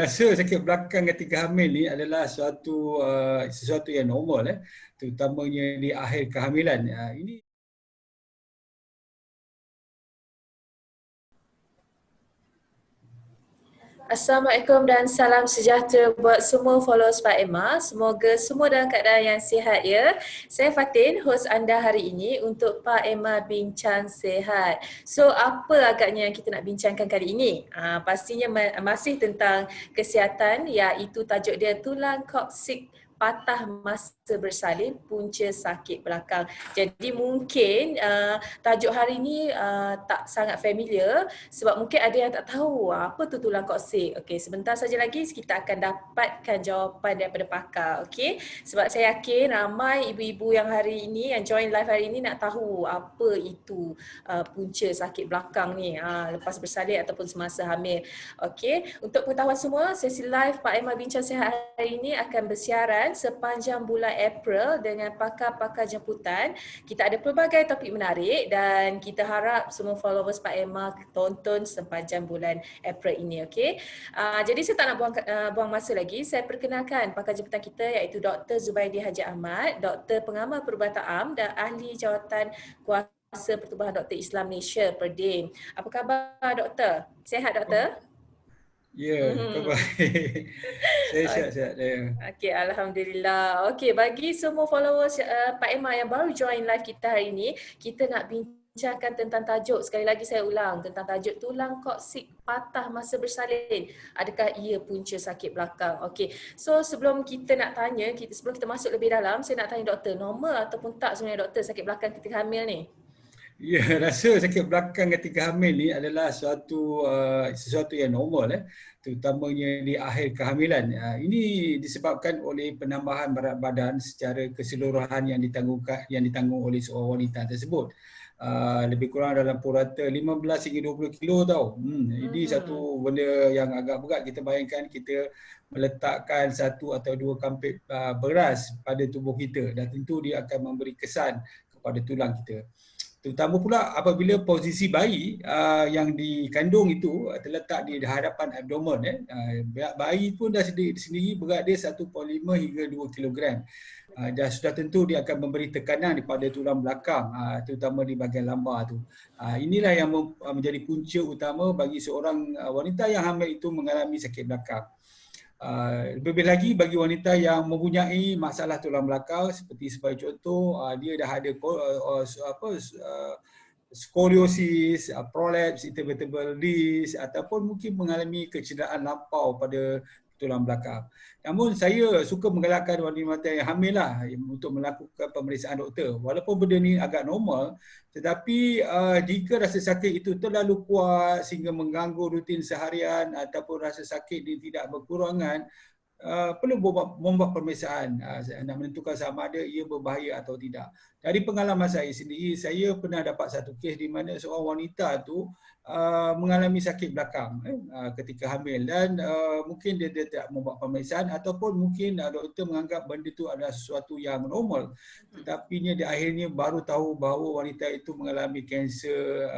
Rasa sakit belakang ketika hamil ni adalah sesuatu yang normal, terutamanya di akhir kehamilan. Ini Assalamualaikum dan salam sejahtera buat semua followers Pak Emma. Semoga semua dalam keadaan yang sihat ya. Saya Fatin, host anda hari ini untuk Pak Emma Bincang Sihat. So, apa agaknya yang kita nak bincangkan kali ini? Pastinya masih tentang kesihatan, iaitu tajuk dia tulang koksik patah masa bersalin punca sakit belakang. Jadi mungkin tajuk hari ini tak sangat familiar sebab mungkin ada yang tak tahu apa tu tulang koksik. Okey, sebentar saja lagi kita akan dapatkan jawapan daripada pakar. Okey, sebab saya yakin ramai ibu-ibu yang hari ini yang join live hari ini nak tahu apa itu punca sakit belakang ni lepas bersalin ataupun semasa hamil. Okey, untuk pengetahuan semua, sesi live Pak Emma Bincang Sihat hari ini akan bersiaran sepanjang bulan April dengan pakar-pakar jemputan. Kita ada pelbagai topik menarik dan kita harap semua followers Pak Emma tonton sepanjang bulan April ini, okey. Jadi saya tak nak buang masa lagi. Saya perkenalkan pakar jemputan kita iaitu Dr. Zubaidi Haji Ahmad, Doktor Pengamal Perubatan Am dan Ahli Jawatan Kuasa Pertubuhan Doktor Islam Malaysia Perdim. Apa khabar Doktor? Sihat Doktor? ya, khabar baik. Saya sihat-sihat. Okey, Alhamdulillah. Okey, bagi semua followers Pak Emma yang baru join live kita hari ini, kita nak bincangkan tentang tajuk, sekali lagi saya ulang, tentang tajuk tulang koksik patah masa bersalin. Adakah ia punca sakit belakang? Okey, so sebelum kita nak tanya, sebelum kita masuk lebih dalam, saya nak tanya doktor, normal ataupun tak sebenarnya doktor sakit belakang ketika hamil ni? Ya, rasa sakit belakang ketika hamil ni adalah sesuatu yang normal, terutamanya di akhir kehamilan. Ini disebabkan oleh penambahan berat badan secara keseluruhan yang ditanggung oleh seorang wanita tersebut. Lebih kurang dalam purata 15 hingga 20 kilo tau. Ini satu benda yang agak berat. Kita bayangkan kita meletakkan satu atau dua kampit beras pada tubuh kita dan tentu dia akan memberi kesan kepada tulang kita. Terutama pula apabila posisi bayi yang dikandung itu terletak di hadapan abdomen. Bayi pun dah sendiri berat dia 1.5 hingga 2 kilogram. Dan sudah tentu dia akan memberi tekanan kepada tulang belakang, terutama di bahagian lambar tu. Inilah yang menjadi punca utama bagi seorang wanita yang hamil itu mengalami sakit belakang. Lebih lagi bagi wanita yang mempunyai masalah tulang belakang, seperti sebagai contoh dia dah ada skoliosis, prolapse intervertebral disc ataupun mungkin mengalami kecederaan lampau pada tulang belakang. Namun saya suka menggalakkan wanita yang hamil untuk melakukan pemeriksaan doktor. Walaupun benda ni agak normal, tetapi jika rasa sakit itu terlalu kuat sehingga mengganggu rutin seharian ataupun rasa sakit ini tidak berkurangan, perlu membuat pemeriksaan nak menentukan sama ada ia berbahaya atau tidak. Dari pengalaman saya sendiri, saya pernah dapat satu kes di mana seorang wanita tu mengalami sakit belakang ketika hamil dan mungkin dia tidak membuat pemeriksaan ataupun mungkin doktor menganggap benda itu adalah sesuatu yang normal, tetapi di akhirnya baru tahu bahawa wanita itu mengalami kanser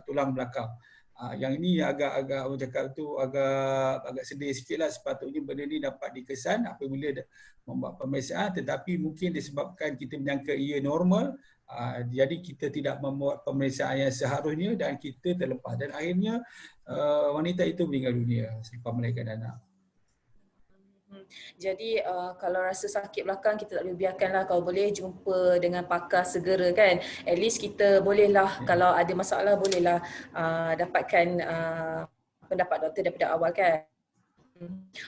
tulang belakang. Yang ini agak orang cakap tu agak sedih sikitlah. Sepatutnya benda ni dapat dikesan apabila membuat pemeriksaan, tetapi mungkin disebabkan kita menyangka ia normal, jadi kita tidak membuat pemeriksaan yang seharusnya dan kita terlepas dan akhirnya wanita itu meninggal dunia selepas melahirkan anak. Jadi kalau rasa sakit belakang kita tak boleh biarkanlah, kalau boleh jumpa dengan pakar segera kan. At least kita bolehlah kalau ada masalah bolehlah dapatkan pendapat doktor daripada awal kan.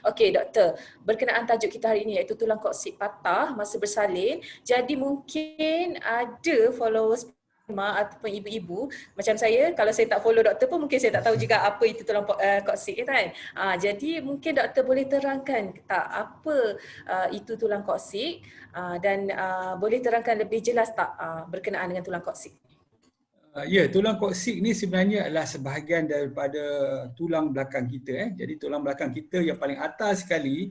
Okey doktor, berkenaan tajuk kita hari ini iaitu tulang koksik patah masa bersalin. Jadi mungkin ada followers mak ataupun ibu-ibu macam saya, kalau saya tak follow doktor pun mungkin saya tak tahu juga apa itu tulang koksik kan. Jadi mungkin doktor boleh terangkan tak apa itu tulang koksik dan boleh terangkan lebih jelas tak berkenaan dengan tulang koksik? Ya, tulang koksik ni sebenarnya adalah sebahagian daripada tulang belakang kita. Jadi tulang belakang kita yang paling atas sekali,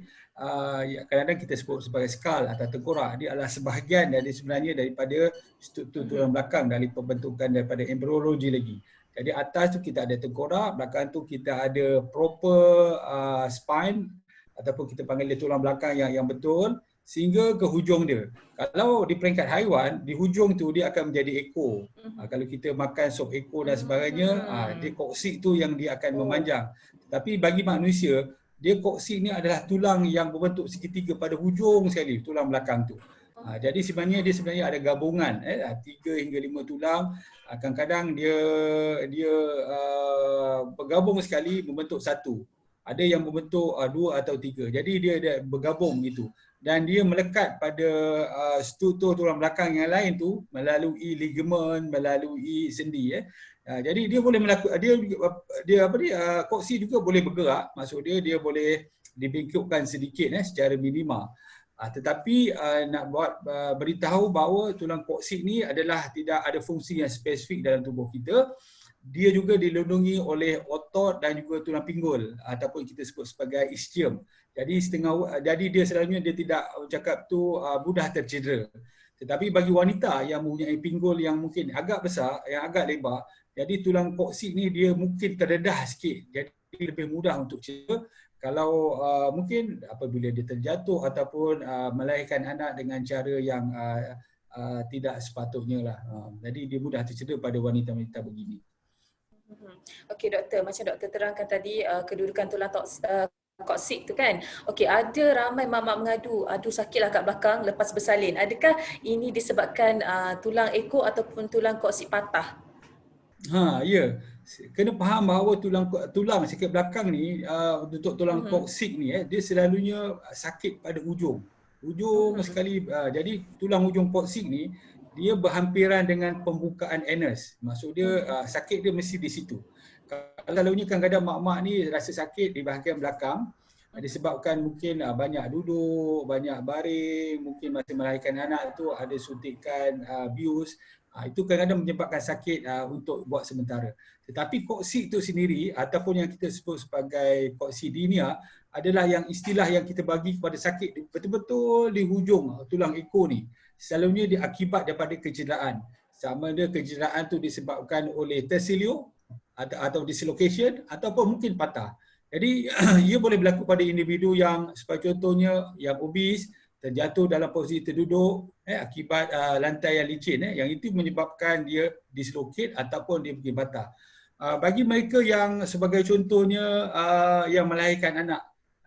kadang-kadang kita sebut sebagai skull atau tengkorak, dia adalah sebahagian dari sebenarnya daripada struktur tulang belakang dari pembentukan daripada embriologi lagi. Jadi atas tu kita ada tengkorak, belakang tu kita ada proper spine ataupun kita panggil dia tulang belakang yang betul sehingga ke hujung dia. Kalau di peringkat haiwan, di hujung tu dia akan menjadi ekor. Kalau kita makan sop ekor dan sebagainya, dia koksik tu yang dia akan memanjang. Tapi bagi manusia, dia koksik ni adalah tulang yang berbentuk segitiga pada hujung sekali, tulang belakang tu. Jadi sebenarnya dia ada gabungan 3 hingga 5 tulang. Kadang-kadang dia bergabung sekali membentuk satu. Ada yang membentuk 2 atau 3. Jadi dia bergabung gitu. Dan dia melekat pada struktur tulang belakang yang lain tu melalui ligamen, melalui sendi. Jadi dia boleh melakukan koksi juga boleh bergerak. Maksud dia boleh dibengkokkan sedikit secara minima. Tetapi nak beritahu bahawa tulang koksik ni adalah tidak ada fungsi yang spesifik dalam tubuh kita. Dia juga dilindungi oleh otot dan juga tulang pinggul ataupun kita sebut sebagai ischium. Jadi dia selalunya dia tidak cakap tu mudah tercedera. Tetapi bagi wanita yang mempunyai pinggul yang mungkin agak besar, yang agak lebar, jadi tulang koksik ni dia mungkin terdedah sikit. Jadi lebih mudah untuk cedera. Kalau mungkin apabila dia terjatuh ataupun melahirkan anak dengan cara yang tidak sepatutnya lah. Jadi dia mudah tercedera pada wanita-wanita begini. Okey doktor, macam doktor terangkan tadi kedudukan tulang koksik tu kan. Okey, ada ramai mak-mak mengadu, aduh sakitlah kat belakang lepas bersalin. Adakah ini disebabkan tulang ekor ataupun tulang koksik patah? Ya. Kena faham bahawa tulang sakit belakang ni untuk tulang koksik ni dia selalunya sakit pada hujung sekali. Jadi tulang hujung koksik ni dia berhampiran dengan pembukaan anus. Maksud dia sakit dia mesti di situ. Selalunya kadang-kadang mak-mak ni rasa sakit di bahagian belakang disebabkan mungkin banyak duduk, banyak baring, mungkin masa melahirkan anak tu ada suntikan bius. Itu kadang-kadang menyebabkan sakit untuk buat sementara. Tetapi koksik itu sendiri ataupun yang kita sebut sebagai koksidinia adalah istilah yang kita bagi kepada sakit betul-betul di hujung tulang ekor ni. Selalunya dia akibat daripada kecederaan. Sama ada kecederaan tu disebabkan oleh tersilio atau dislocation ataupun mungkin patah. Jadi ia boleh berlaku pada individu yang sebagai contohnya yang obes, terjatuh dalam posisi terduduk akibat lantai yang licin yang itu menyebabkan dia dislocate ataupun dia pergi patah. Bagi mereka yang sebagai contohnya yang melahirkan anak,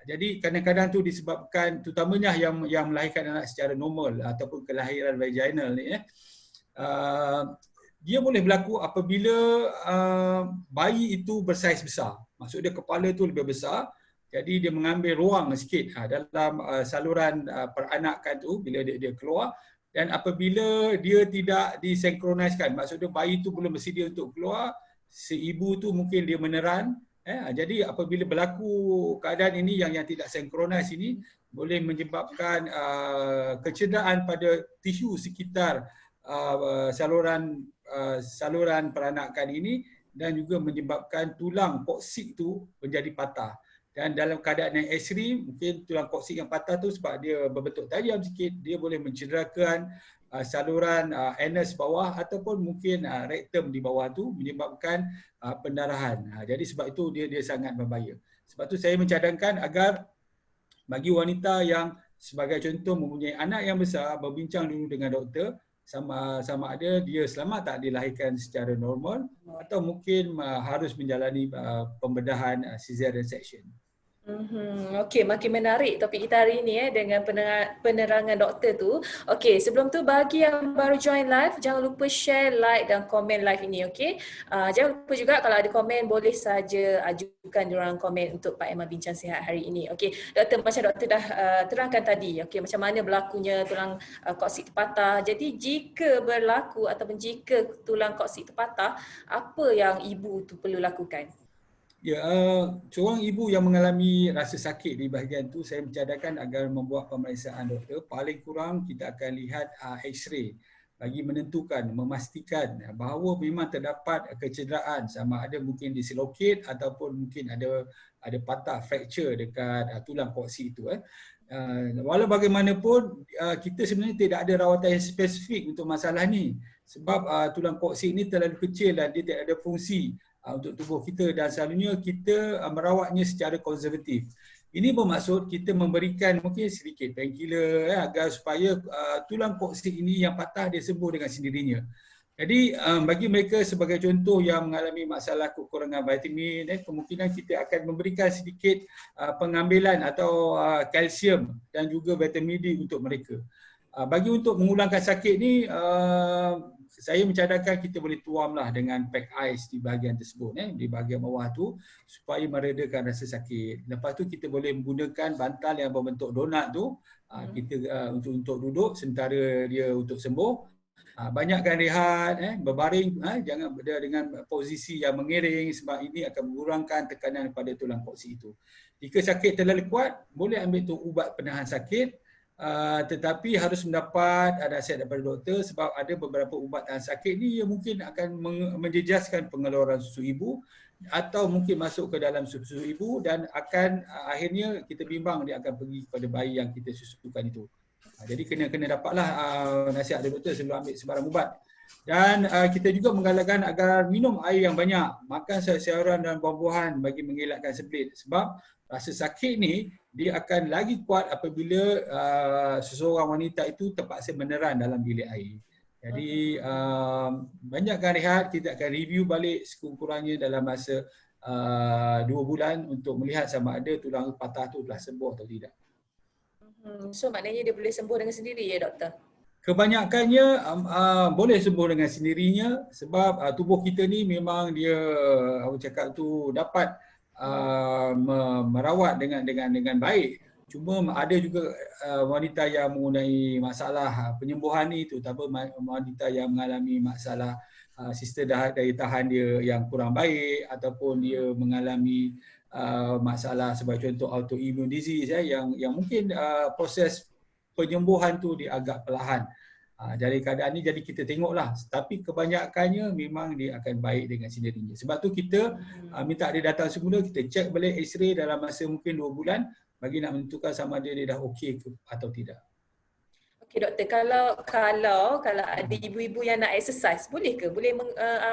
jadi kadang-kadang tu disebabkan terutamanya yang melahirkan anak secara normal ataupun kelahiran vaginal ni dia boleh berlaku apabila bayi itu bersaiz besar. Maksud dia kepala tu lebih besar. Jadi dia mengambil ruang sikit dalam saluran peranakan tu bila dia keluar, dan apabila dia tidak disenkroniskan, maksud dia bayi tu belum bersedia untuk keluar, si ibu tu mungkin dia meneran. Jadi apabila berlaku keadaan ini yang tidak senkronis ini boleh menyebabkan kecederaan pada tisu sekitar saluran peranakan ini dan juga menyebabkan tulang koksik tu menjadi patah. Dan dalam keadaan yang ekstrim, mungkin tulang koksik yang patah tu sebab dia berbentuk tajam sikit, dia boleh mencederakan saluran anus bawah ataupun mungkin rektum di bawah tu menyebabkan pendarahan. Jadi sebab itu dia sangat berbahaya. Sebab tu saya mencadangkan agar bagi wanita yang sebagai contoh mempunyai anak yang besar, berbincang dulu dengan doktor sama ada dia selamat tak dilahirkan secara normal atau mungkin harus menjalani pembedahan cesarean section. Okey, makin menarik topik kita hari ini dengan penerangan doktor tu. Okey, sebelum tu bagi yang baru join live, jangan lupa share, like dan komen live ini, okey. Jangan lupa juga kalau ada komen boleh saja ajukan diorang komen untuk Pak Emma Bincang Sihat hari ini. Okey, doktor, macam doktor dah terangkan tadi, okey, macam mana berlakunya tulang koksik terpatah. Jadi jika berlaku ataupun jika tulang koksik terpatah, apa yang ibu tu perlu lakukan? Ya, seorang ibu yang mengalami rasa sakit di bahagian tu, saya mencadangkan agar membuat pemeriksaan doktor. Paling kurang kita akan lihat X-ray bagi menentukan, memastikan bahawa memang terdapat kecederaan, sama ada mungkin dislocate ataupun mungkin ada patah, fracture dekat tulang koksik itu. Walau bagaimanapun kita sebenarnya tidak ada rawatan yang spesifik untuk masalah ni. sebab tulang koksik ni terlalu kecil dan dia tidak ada fungsi untuk tubuh kita, dan selalunya kita merawatnya secara konservatif. Ini bermaksud kita memberikan mungkin sedikit painkiller agar supaya tulang koksik ini yang patah dia sembuh dengan sendirinya. Jadi bagi mereka sebagai contoh yang mengalami masalah kekurangan vitamin, kemungkinan kita akan memberikan sedikit pengambilan atau kalsium dan juga vitamin D untuk mereka. Bagi untuk mengulangkan sakit ni, saya mencadangkan kita boleh tuamlah dengan pack ice di bahagian tersebut, di bahagian bawah tu, supaya meredakan rasa sakit. Lepas tu kita boleh menggunakan bantal yang berbentuk donat tu, kita untuk duduk sementara dia untuk sembuh. Banyakkan rehat, berbaring, jangan berada dengan posisi yang mengiring sebab ini akan mengurangkan tekanan pada tulang koksik itu. Jika sakit terlalu kuat, boleh ambil tu ubat penahan sakit, tetapi harus mendapat nasihat daripada doktor sebab ada beberapa ubat tahan sakit ni yang mungkin akan menjejaskan pengeluaran susu ibu atau mungkin masuk ke dalam susu ibu dan akan akhirnya kita bimbang dia akan pergi kepada bayi yang kita susukan itu. Jadi kena dapatlah nasihat dari doktor sebelum ambil sebarang ubat. Dan kita juga menggalakkan agar minum air yang banyak, makan sayur-sayuran dan buah-buahan bagi mengelakkan sebelit. Sebab rasa sakit ni dia akan lagi kuat apabila seseorang wanita itu terpaksa meneran dalam bilik air. Jadi banyakkan rehat, kita akan review balik sekurang-kurangnya dalam masa 2 bulan untuk melihat sama ada tulang patah tu telah sembuh atau tidak. So maknanya dia boleh sembuh dengan sendiri ya doktor? Kebanyakannya boleh sembuh dengan sendirinya sebab tubuh kita ni memang dia cakap tu dapat merawat dengan baik. Cuma ada juga wanita yang mempunyai masalah penyembuhan ni, terutama wanita yang mengalami masalah sistem daya tahan dia yang kurang baik ataupun dia mengalami masalah sebagai contoh autoimmune disease yang mungkin proses penyembuhan tu dia agak perlahan. Dari keadaan ni jadi kita tengoklah, tapi kebanyakannya memang dia akan baik dengan sendirinya. Sebab tu kita minta dia datang semula, kita cek balik X-ray dalam masa mungkin 2 bulan bagi nak menentukan sama ada dia dah okey atau tidak. Okey doktor, kalau ada ibu-ibu yang nak exercise, boleh ke? Boleh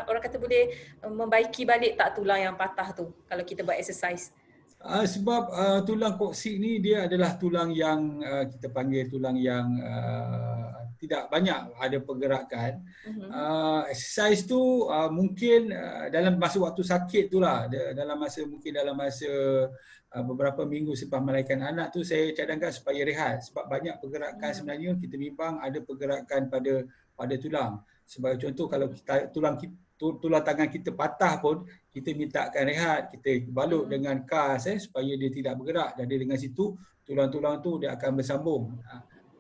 orang kata boleh membaiki balik tak tulang yang patah tu kalau kita buat exercise? Sebab tulang koksik ni dia adalah tulang yang kita panggil tulang yang tidak banyak ada pergerakan. Exercise tu mungkin dalam masa waktu sakit tu lah, dalam masa beberapa minggu selepas melahirkan anak tu saya cadangkan supaya rehat sebab banyak pergerakan sebenarnya kita bimbang ada pergerakan pada tulang. Sebagai contoh kalau tulang tangan kita patah pun kita mintakan rehat, kita balut dengan kas supaya dia tidak bergerak, jadi dengan situ tulang-tulang tu dia akan bersambung.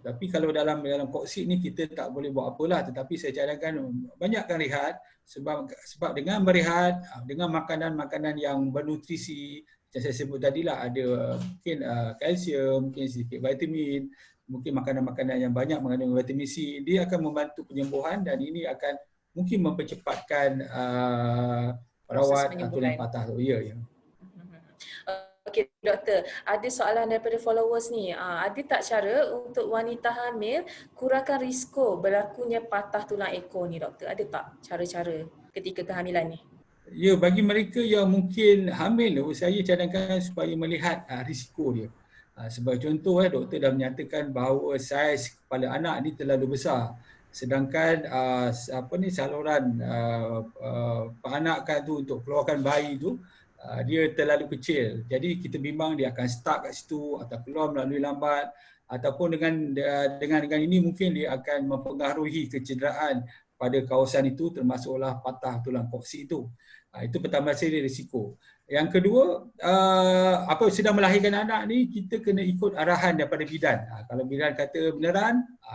Tapi kalau dalam koksik ni kita tak boleh buat apalah, tetapi saya cadangkan banyakkan rehat sebab dengan berehat, dengan makanan-makanan yang bernutrisi yang saya sebut tadilah, ada mungkin kalsium, mungkin sedikit vitamin, mungkin makanan-makanan yang banyak mengandung vitamin C, dia akan membantu penyembuhan dan ini akan mungkin mempercepatkan perawat tulang patah tu. Ya. Okey doktor, ada soalan daripada followers ni. Ada tak cara untuk wanita hamil kurangkan risiko berlakunya patah tulang ekor ni doktor? Ada tak cara-cara ketika kehamilan ni? Ya, bagi mereka yang mungkin hamil, saya cadangkan supaya melihat risiko dia. Sebagai contoh, doktor dah menyatakan bahawa saiz kepala anak ni terlalu besar. Sedangkan saluran peranakan tu untuk keluarkan bayi tu dia terlalu kecil. Jadi kita bimbang dia akan stuck kat situ atau keluar melalui lambat, ataupun dengan ini mungkin dia akan mempengaruhi kecederaan pada kawasan itu termasuklah patah tulang koksik itu. Itu pertama sekali risiko. Yang kedua, apa sedang melahirkan anak ni kita kena ikut arahan daripada bidan. Kalau bidan kata beneran,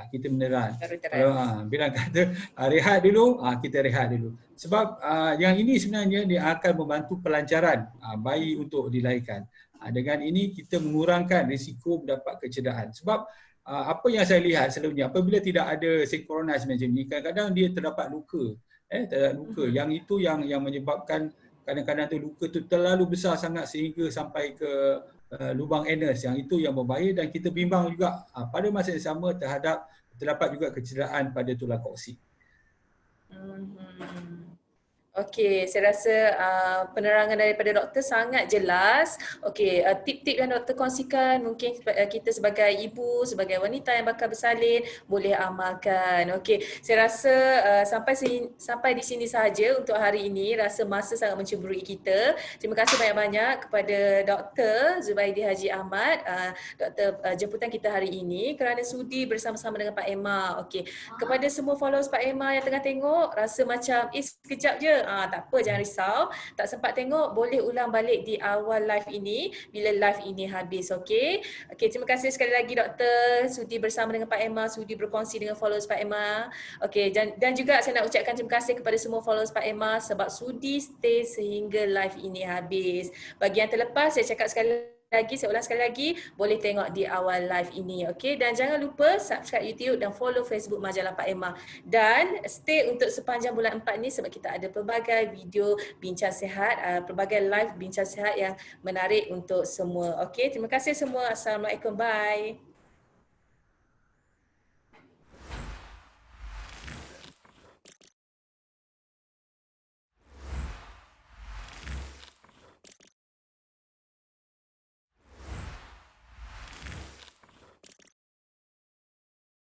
kita beneran. Kalau bidan kata rehat dulu, kita rehat dulu. Sebab yang ini sebenarnya dia akan membantu pelancaran bayi untuk dilahirkan. Dengan ini kita mengurangkan risiko mendapat kecederaan. Sebab apa yang saya lihat selalunya apabila tidak ada sinkronis macam ni, kadang-kadang dia terdapat luka. Terdapat luka. Yang itu yang menyebabkan kadang-kadang tu luka tu terlalu besar sangat sehingga sampai ke lubang anus, yang itu yang berbahaya dan kita bimbang juga pada masa yang sama terdapat juga kecederaan pada tulang koksik. Okey, saya rasa penerangan daripada doktor sangat jelas. Okey, tip-tip yang doktor kongsikan mungkin kita sebagai ibu, sebagai wanita yang bakal bersalin boleh amalkan. Okey, saya rasa sampai di sini sahaja untuk hari ini. Rasa masa sangat menceburui kita. Terima kasih banyak-banyak kepada Dr. Zubaidi Haji Ahmad, doktor jemputan kita hari ini kerana sudi bersama-sama dengan Pak Emma. Okey, kepada semua followers Pak Emma yang tengah tengok, rasa macam sekejap je. Tak apa, jangan risau. Tak sempat tengok, boleh ulang balik di awal live ini bila live ini habis, okey? Okey, terima kasih sekali lagi doktor sudi bersama dengan Pak Emma, sudi berkongsi dengan followers Pak Emma. Okey, dan juga saya nak ucapkan terima kasih kepada semua followers Pak Emma sebab sudi stay sehingga live ini habis. Bagi yang terlepas, saya cakap saya ulang sekali lagi, boleh tengok di awal live ini, okey? Dan jangan lupa subscribe YouTube dan follow Facebook Majalah Pak Emma. Dan stay untuk sepanjang bulan 4 ni sebab kita ada pelbagai video bincang sihat, pelbagai live bincang sihat yang menarik untuk semua. Okey, terima kasih semua. Assalamualaikum. Bye.